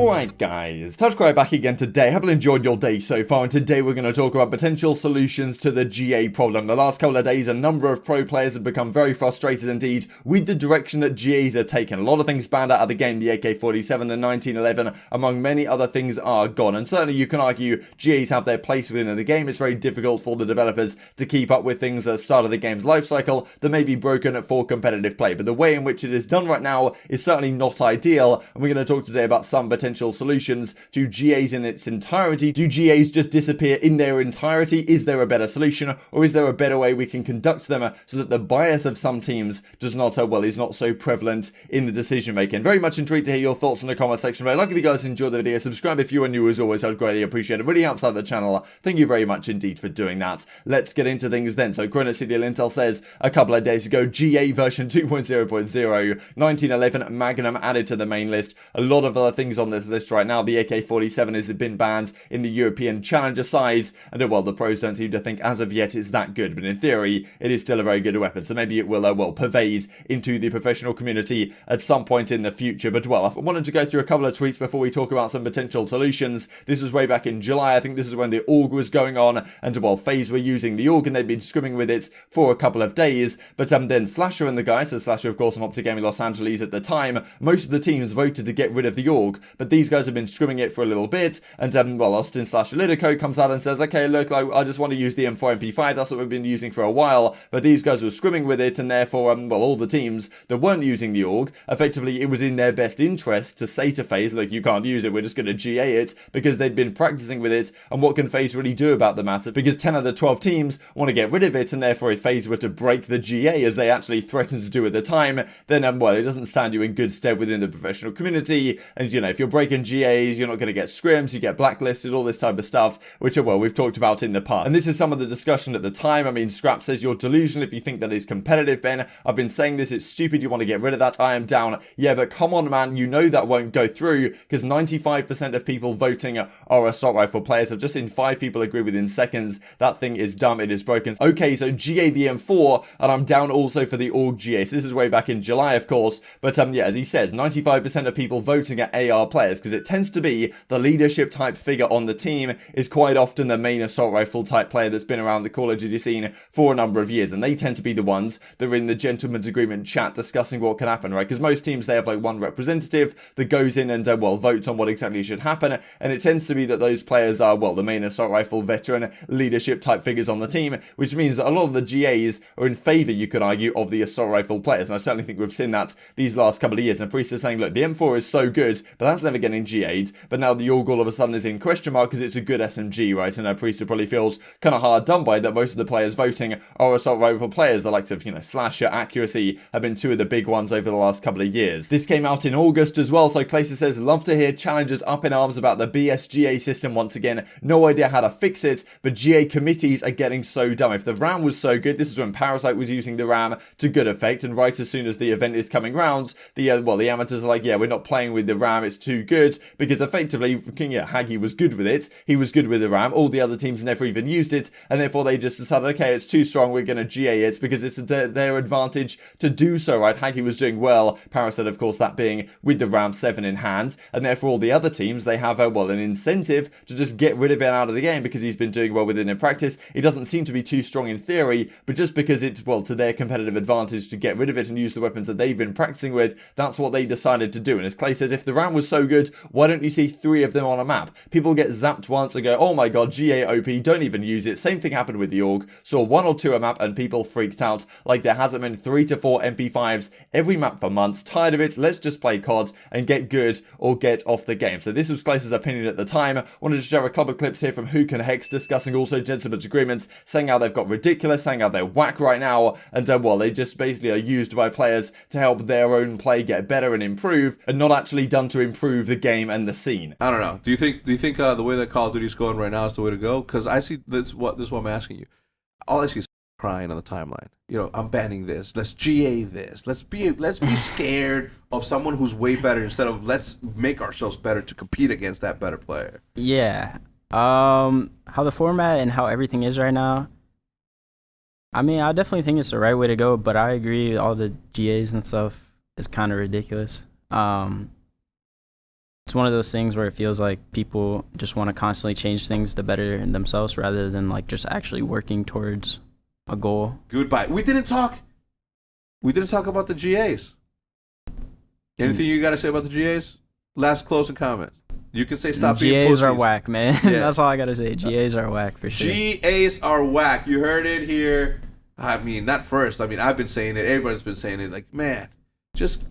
Alright guys, TacticalRab back again today. Hope you enjoyed your day so far, and today we're going to talk about potential solutions to the GA problem. The last couple of days, a number of pro players have become very frustrated indeed with the direction that GAs are taken. A lot of things banned out of the game, the AK-47, the 1911, among many other things are gone. And certainly you can argue GAs have their place within the game. It's very difficult for the developers to keep up with things at the start of the game's life cycle that may be broken for competitive play. But the way in which it is done right now is certainly not ideal, and we're going to talk today about some potential solutions to GAs in its entirety. Do GAs just disappear in their entirety? Is there a better solution, or is there a better way we can conduct them so that the bias of some teams does not, is not so prevalent in the decision making? Very much intrigued to hear your thoughts in the comment section below. Like if you guys enjoyed the video, subscribe if you are new as always, I'd greatly appreciate it. It really helps out the channel. Thank you very much indeed for doing that. Let's get into things then. So Granite City Intel says a couple of days ago, GA version 2.0.0, 1911 Magnum added to the main list. A lot of other things on this list right now. The AK-47 has been banned in the European Challenger size, and the pros don't seem to think as of yet it's that good, but in theory it is still a very good weapon, so maybe it will pervade into the professional community at some point in the future. But I wanted to go through a couple of tweets before we talk about some potential solutions. This was way back in July. I think this is when the AUG was going on, and FaZe were using the AUG and they'd been scrimming with it for a couple of days, but then Slasher and the guys, so Slasher of course on OpTic Gaming Los Angeles at the time, most of the teams voted to get rid of the AUG, but these guys have been scrimming it for a little bit, and Austin /Lidico comes out and says, okay, look, I just want to use the M4 MP5, that's what we've been using for a while, but these guys were scrimming with it, and therefore, all the teams that weren't using the AUG, effectively it was in their best interest to say to FaZe, look, you can't use it, we're just going to GA it, because they'd been practicing with it, and what can FaZe really do about the matter? Because 10 out of 12 teams want to get rid of it, and therefore if FaZe were to break the GA, as they actually threatened to do at the time, then, it doesn't stand you in good stead within the professional community, and, if you're breaking GAs, you're not going to get scrims, you get blacklisted, all this type of stuff, which we've talked about in the past. And this is some of the discussion at the time. Scrap says you're delusional if you think that is competitive, Ben. I've been saying this, it's stupid, you want to get rid of that, I am down. Yeah, but come on, man, you know that won't go through, because 95% of people voting are assault rifle players. I've just seen 5 people agree within seconds. That thing is dumb, it is broken. Okay, so GA the M4, and I'm down also for the AUG GA. So this is way back in July, of course, but yeah, as he says, 95% of people voting are AR players, because it tends to be the leadership type figure on the team is quite often the main assault rifle type player that's been around the Call of Duty scene for a number of years, and they tend to be the ones that are in the gentleman's agreement chat discussing what can happen, right? Because most teams, they have one representative that goes in and votes on what exactly should happen, and it tends to be that those players are the main assault rifle veteran leadership type figures on the team, which means that a lot of the GAs are in favor, you could argue, of the assault rifle players, and I certainly think we've seen that these last couple of years. And Priest is saying, look, the M4 is so good, but that's never getting GA'd, but now the AUG all of a sudden is in question mark because it's a good SMG, right? And Priest probably feels kind of hard done by that most of the players voting are assault rifle players. The likes of, Slasher, Accuracy have been two of the big ones over the last couple of years. This came out in August as well, so Clayser says, love to hear challengers up in arms about the BSGA system once again. No idea how to fix it, but GA committees are getting so dumb. If the RAM was so good, this is when Parasite was using the RAM to good effect, and right as soon as the event is coming round, the amateurs are like, yeah, we're not playing with the RAM, it's too good, because effectively, Haggy was good with it, he was good with the RAM, all the other teams never even used it, and therefore they just decided, okay, it's too strong, we're going to GA it, because it's their advantage to do so, right? Haggy was doing well, Parasite, of course, that being with the RAM 7 in hand, and therefore all the other teams, they have, an incentive to just get rid of it out of the game, because he's been doing well with it in practice. It doesn't seem to be too strong in theory, but just because it's, to their competitive advantage to get rid of it and use the weapons that they've been practicing with, that's what they decided to do. And as Clay says, if the RAM was so good, why don't you see 3 of them on a map? People get zapped once and go, oh my god, GA OP, don't even use it. Same thing happened with the AUG. Saw 1 or 2 a map and people freaked out, like there hasn't been 3 to 4 MP5s every map for months. Tired of it, let's just play COD and get good or get off the game. So this was Clay's opinion at the time. Wanted to share a couple of clips here from HECZ and HECZ discussing also gentlemen's agreements, saying how they've got ridiculous, saying how they're whack right now, and they just basically are used by players to help their own play get better and improve, and not actually done to improve the game and the scene. I don't know. Do you think the way that Call of Duty is going right now is the way to go? Because I see this is what I'm asking you. All I see is crying on the timeline. I'm banning this. Let's GA this. Let's be scared of someone who's way better instead of let's make ourselves better to compete against that better player. Yeah. How the format and how everything is right now, I mean, I definitely think it's the right way to go, but I agree all the GAs and stuff is kind of ridiculous. To it's one of those things where it feels like people just want to constantly change things to better themselves rather than like just actually working towards a goal. Goodbye. We didn't talk about the GAs. Anything you got to say about the GAs? Last closing comments. You can say stop being pussies. GAs are whack, man. Yeah. That's all I got to say. GAs are whack for sure. GAs are whack. You heard it here. I mean, not first. I mean, I've been saying it. Everybody's been saying it. Like, man, just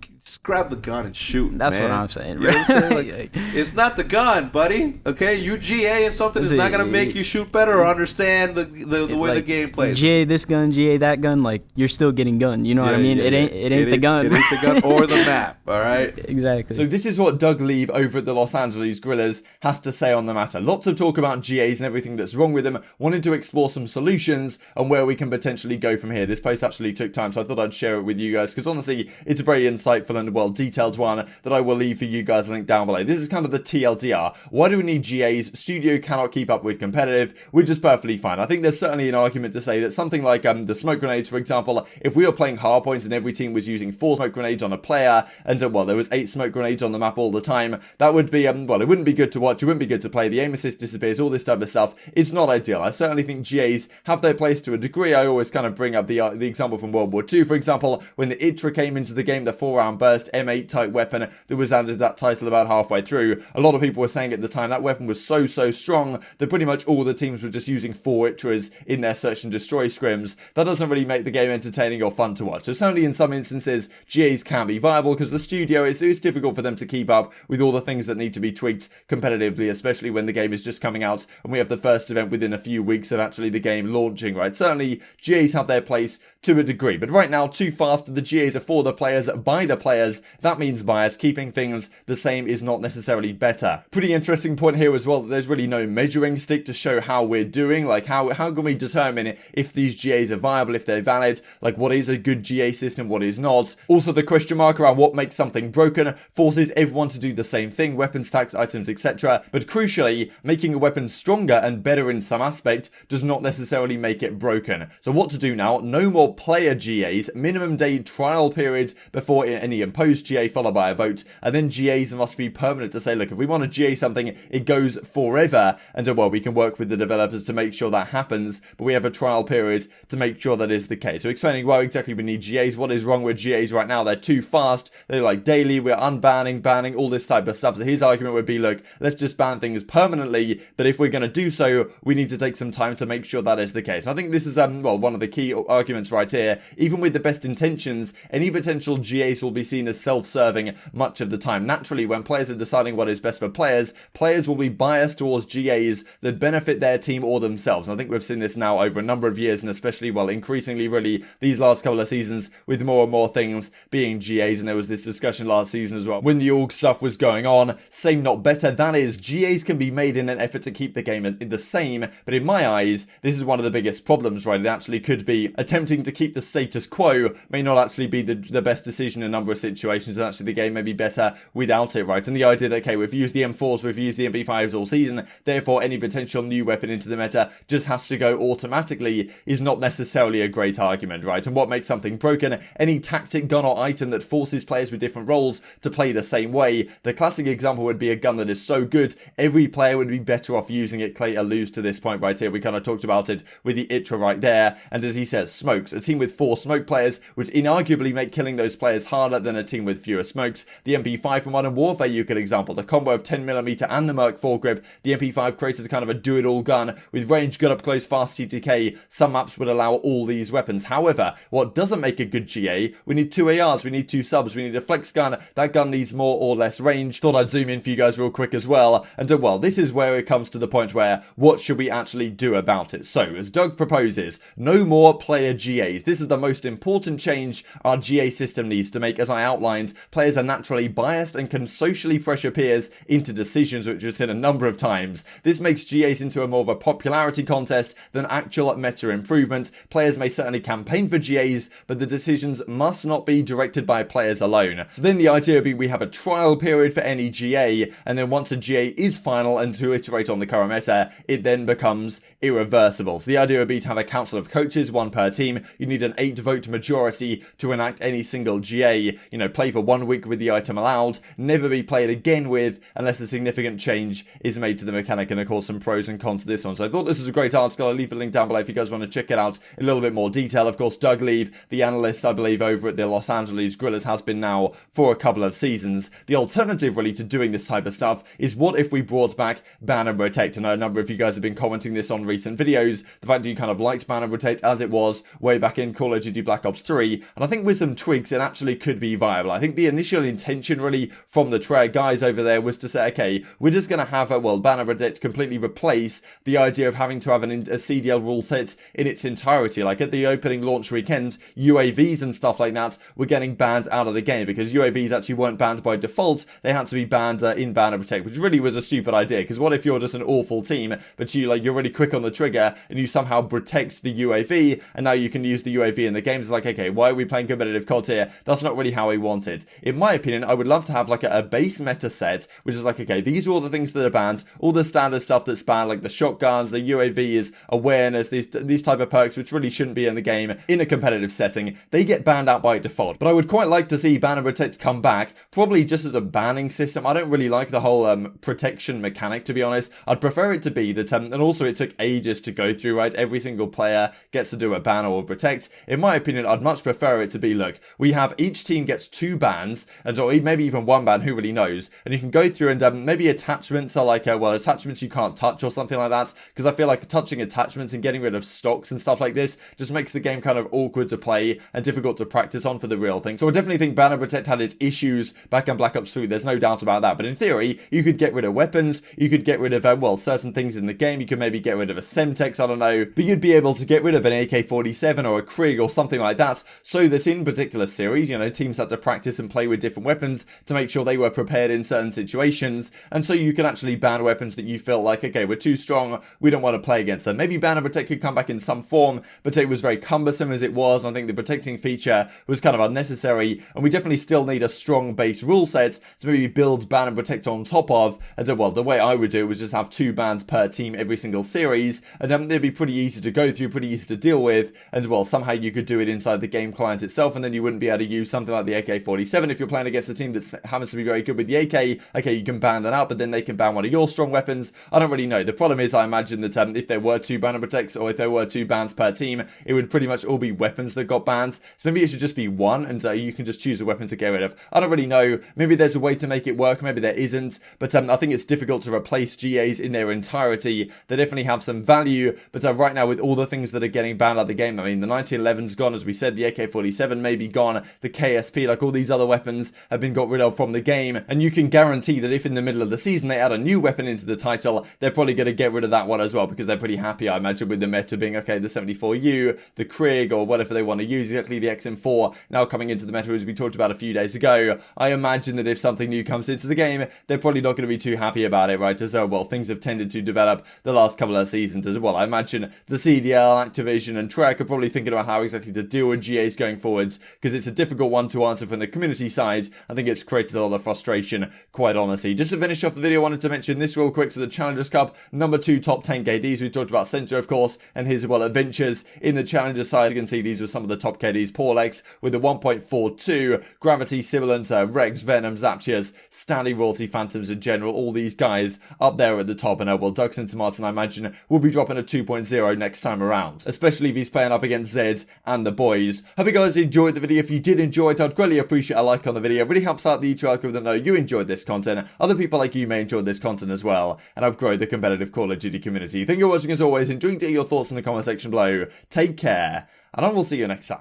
grab the gun and shoot. That's man. what I'm saying. You know what I'm saying? Like, it's not the gun, buddy. Okay, you GA and something is not gonna make you shoot better or understand the way the game plays. GA this gun, GA that gun. Like you're still getting gun. You know what I mean? It ain't the gun. It ain't the gun or the map. All right. Exactly. So this is what Doug Lieb over at the Los Angeles Guerrillas has to say on the matter. Lots of talk about GAs and everything that's wrong with them. Wanted to explore some solutions and where we can potentially go from here. This post actually took time, so I thought I'd share it with you guys because honestly, it's a very insightful and well-detailed one that I will leave for you guys linked down below. This is kind of the TLDR. Why do we need GAs? Studio cannot keep up with competitive, which is perfectly fine. I think there's certainly an argument to say that something like the smoke grenades, for example, if we were playing hardpoint and every team was using 4 smoke grenades on a player and well, there was 8 smoke grenades on the map all the time, that would be well, it wouldn't be good to watch, it wouldn't be good to play, the aim assist disappears, all this type of stuff. It's not ideal. I certainly think GAs have their place to a degree. I always kind of bring up the example from World War II, for example, when the ITRA came into the game, the 4-round burst M8 type weapon that was added that title about halfway through. A lot of people were saying at the time that weapon was so strong that pretty much all the teams were just using 4 ITRAs in their search and destroy scrims. That doesn't really make the game entertaining or fun to watch. So certainly in some instances GAs can be viable because the studio it's difficult for them to keep up with all the things that need to be tweaked competitively, especially when the game is just coming out and we have the first event within a few weeks of actually the game launching, right? Certainly GAs have their place to a degree, but right now too fast. The GAs are for the players, by the players. That means bias. Keeping things the same is not necessarily better. Pretty interesting point here as well that there's really no measuring stick to show how we're doing. Like how can we determine if these GAs are viable, if they're valid, like what is a good GA system, what is not. Also the question mark around what makes something broken forces everyone to do the same thing, weapon stacks, items, etc. But crucially, making a weapon stronger and better in some aspect does not necessarily make it broken. So what to do now? No more player GAs, minimum day trial periods before any imposed GA followed by a vote, and then GAs must be permanent to say, look, if we want to GA something, it goes forever, and well, we can work with the developers to make sure that happens, but we have a trial period to make sure that is the case. So explaining why exactly we need GAs, what is wrong with GAs right now, they're too fast, they're like daily, we're unbanning, banning, all this type of stuff. So his argument would be, look, let's just ban things permanently, but if we're going to do so, we need to take some time to make sure that is the case. And I think this is, well, one of the key arguments right here. Even with the best intentions, any potential GAs will be seen as self-serving much of the time. Naturally, when players are deciding what is best for players, players will be biased towards GAs that benefit their team or themselves. And I think we've seen this now over a number of years, and especially, well, increasingly really these last couple of seasons with more and more things being GAs. And there was this discussion last season as well when the org stuff was going on. Same, not better. That is, GAs can be made in an effort to keep the game the same, but in my eyes, this is one of the biggest problems, right? It actually could be attempting to keep the status quo may not actually be the best decision in a number of situations, and actually the game may be better without it, right? And the idea that, okay, we've used the M4s, we've used the MP5s all season, therefore any potential new weapon into the meta just has to go automatically is not necessarily a great argument, right? And what makes something broken? Any tactic, gun or item that forces players with different roles to play the same way. The classic example would be a gun that is so good, every player would be better off using it. Clay alludes to this point right here. We kind of talked about it with the ITRA right there. And as he says, smokes. A team with 4 smoke players would inarguably make killing those players harder than a team with fewer smokes. The MP5 from Modern Warfare, you could example. The combo of 10mm and the Merc foregrip. The MP5 created kind of a do-it-all gun with range, good up close, fast TTK. Some maps would allow all these weapons. However, what doesn't make a good GA? We need 2 ARs, we need 2 subs, we need a flex gun. That gun needs more or less range. Thought I'd zoom in for you guys real quick as well. And well, this is where it comes to the point where what should we actually do about it? So, as Doug proposes, no more player GAs. This is the most important change our GA system needs to make. As I outlined, players are naturally biased and can socially pressure peers into decisions, which we've seen a number of times. This makes GAs into a more of a popularity contest than actual meta improvement. Players may certainly campaign for GAs, but the decisions must not be directed by players alone. So then the idea would be we have a trial period for any GA, and then once a GA is final and to iterate on the current meta, it then becomes irreversible. So the idea would be to have a council of coaches, 1 per team. You need an 8-vote majority to enact any single GA. You know, play for 1 week with the item allowed, never be played again with unless a significant change is made to the mechanic, and of course some pros and cons to this one. So I thought this was a great article. I'll leave a link down below if you guys want to check it out in a little bit more detail. Of course, Doug Lieb, the analyst, I believe, over at the Los Angeles Grillers, has been now for a couple of seasons. The alternative really to doing this type of stuff is what if we brought back ban and protect? I know a number of you guys have been commenting this on recent videos, the fact that you kind of liked ban and protect as it was way back in Call of Duty Black Ops 3, and I think with some tweaks it actually could be viable. I think the initial intention really from the Treyarch guys over there was to say, okay, we're just going to have ban and protect completely replace the idea of having to have a CDL rule set in its entirety. Like at the opening launch weekend, UAVs and stuff like that were getting banned out of the game because UAVs actually weren't banned by default. They had to be banned in ban and protect, which really was a stupid idea, because what if you're just an awful team but you're really quick on the trigger and you somehow protect the UAV and now you can use the UAV in the game? It's like, okay, why are we playing competitive COD here? That's not really how I want it. In my opinion, I would love to have like a base meta set, which is like, okay, these are all the things that are banned, all the standard stuff that's banned, like the shotguns, the UAVs, awareness, these type of perks which really shouldn't be in the game in a competitive setting. They get banned out by default. But I would quite like to see ban and protect come back, probably just as a banning system. I don't really like the whole protection mechanic, to be honest. I'd prefer it to be that, and also it took ages to go through, right? Every single player gets to do a ban or a protect. In my opinion, I'd much prefer it to be, look, we have each team gets 2 bans, and or maybe even 1 ban, who really knows? And you can go through and maybe attachments are like, attachments you can't touch or something like that, because I feel like touching attachments and getting rid of stocks and stuff like this just makes the game kind of awkward to play and difficult to practice on for the real thing. So I definitely think ban and protect had its issues back in Black Ops 3, there's no doubt about that, but in theory, you could get rid of weapons, you could get rid of, certain things in the game, you could maybe get rid of a Semtex, I don't know, but you'd be able to get rid of an AK-47 or a Krieg or something like that, so that in particular series, you know, teams had to practice and play with different weapons to make sure they were prepared in certain situations, and so you can actually ban weapons that you feel like, okay, we're too strong, we don't want to play against them. Maybe ban and protect could come back in some form, but it was very cumbersome as it was, and I think the protecting feature was kind of unnecessary, and we definitely still need a strong base rule set to maybe build ban and protect on top of, and the way I would do it was just have 2 bans per team every single series, and they'd be pretty easy to go through, pretty easy to deal with, and somehow you could do it inside the game client itself, and then you wouldn't be able to use something like the AK-47 if you're playing against a team that happens to be very good with the AK. Okay, you can ban that out, but then they can ban one of your strong weapons. I don't really know. The problem is, I imagine that if there were 2 ban and protects, or if there were 2 bans per team, it would pretty much all be weapons that got banned. So maybe it should just be 1, and you can just choose a weapon to get rid of. I don't really know. Maybe there's a way to make it work, maybe there isn't, but I think it's difficult to replace GAs in their entirety. They definitely have some value, but right now with all the things that are getting banned out of the game, I mean, the 1911's gone, as we said, the AK-47 may be gone, the KSP, like all these other weapons have been got rid of from the game, and you can guarantee that if in the middle of the season they add a new weapon into the title, they're probably going to get rid of that one as well, because they're pretty happy, I imagine, with the meta being, okay, the 74U, the Krieg, or whatever they want to use, exactly the XM4, now coming into the meta as we talked about a few days ago. I imagine that if something new comes into the game, they're probably not going to be too happy about it, right? As things have tended to develop the last couple of seasons as well. I imagine the CDL, Activision, and Treyarch are probably thinking about how exactly to deal with GAs going forwards, because it's a difficult one to answer from the community side. I think it's created a lot of frustration, quite honestly. Just to finish off the video, I wanted to mention this real quick. So the Challengers Cup, number 2 top 10 KDs. We talked about Center, of course, and his, adventures in the Challenger side. You can see these were some of the top KDs. Porlex with the 1.42, Gravity, Sibilant, Rex, Venom, Zaptiers, Stanley, Royalty, Phantoms in general. All these guys up there at the top. And Doug Martin, I imagine, will be dropping a 2.0 next time around, especially if he's playing up against Zed and the boys. Hope you guys enjoyed the video. If you did enjoy it, I'd greatly appreciate a like on the video. It really helps out the YouTube algorithm know you enjoyed this content. Other people like you may enjoy this content as well, and I've grown the competitive Call of Duty community. Thank you for watching as always. Enjoy your thoughts in the comment section below. Take care, and I will see you next time.